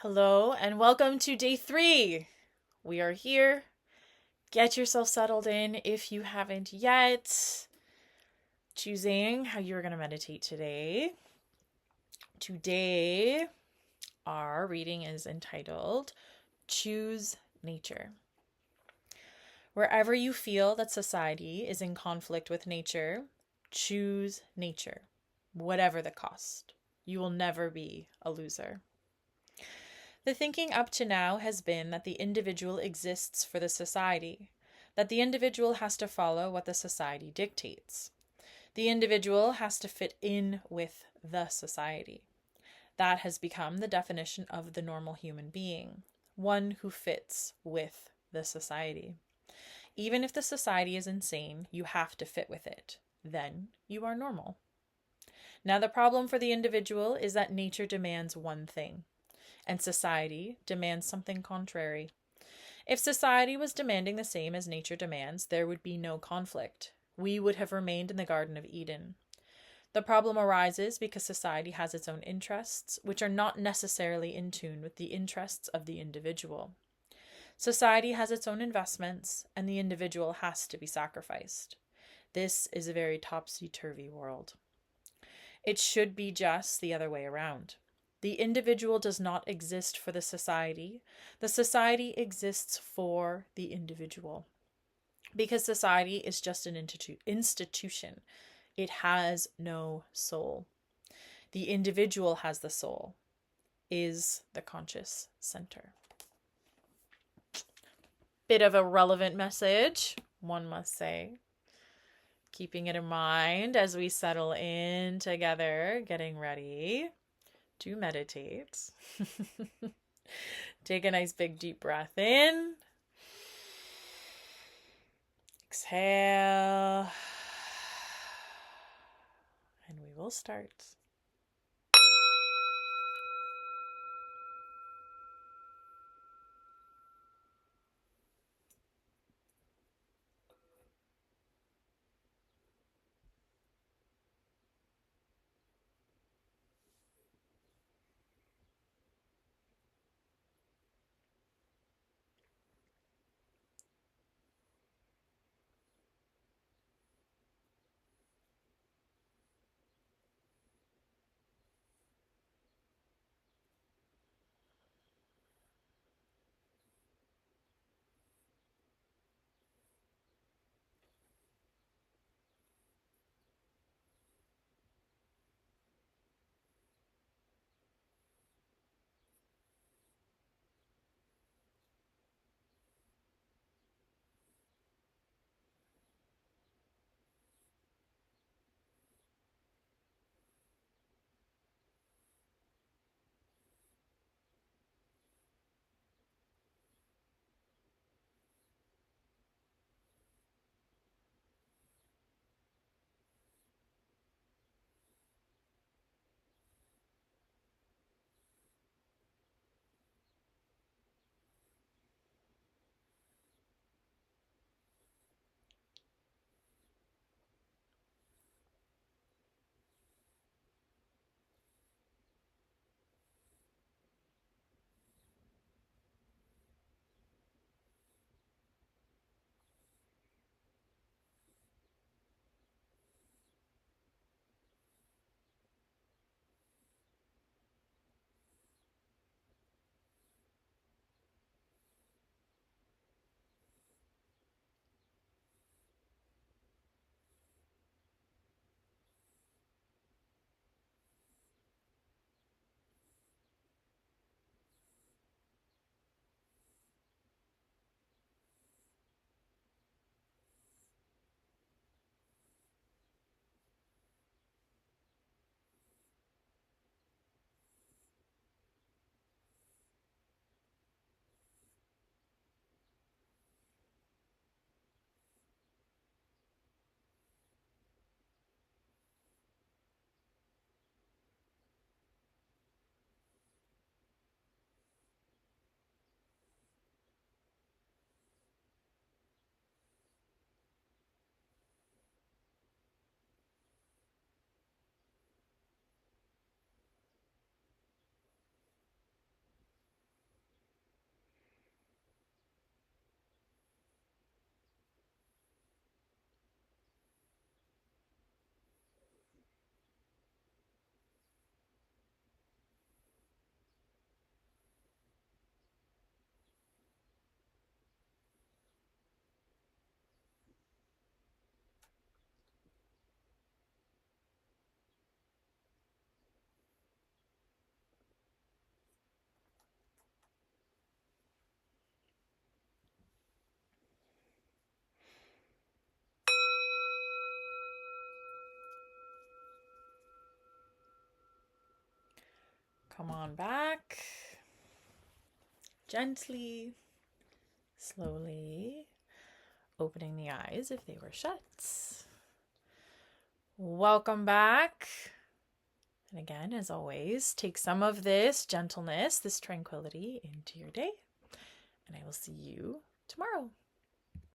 Hello and welcome to day 3. We are here. Get yourself settled in if you haven't yet. Choosing how you're going to meditate today. Today, our reading is entitled Choose Nature. Wherever you feel that society is in conflict with nature, choose nature, whatever the cost. You will never be a loser. The thinking up to now has been that the individual exists for the society, that the individual has to follow what the society dictates. The individual has to fit in with the society. That has become the definition of the normal human being, one who fits with the society. Even if the society is insane, you have to fit with it. Then you are normal. Now, the problem for the individual is that nature demands one thing, and society demands something contrary. If society was demanding the same as nature demands, there would be no conflict. We would have remained in the Garden of Eden. The problem arises because society has its own interests, which are not necessarily in tune with the interests of the individual. Society has its own investments, and the individual has to be sacrificed. This is a very topsy-turvy world. It should be just the other way around. The individual does not exist for the society. The society exists for the individual. Because society is just an institution. It has no soul. The individual has the soul, is the conscious center. Bit of a relevant message, one must say. Keeping it in mind as we settle in together, getting ready to meditate. Take a nice big deep breath in. Exhale. And we will start. Come on back. Gently, slowly, opening the eyes if they were shut. Welcome back. And again, as always, take some of this gentleness, this tranquility into your day. And I will see you tomorrow.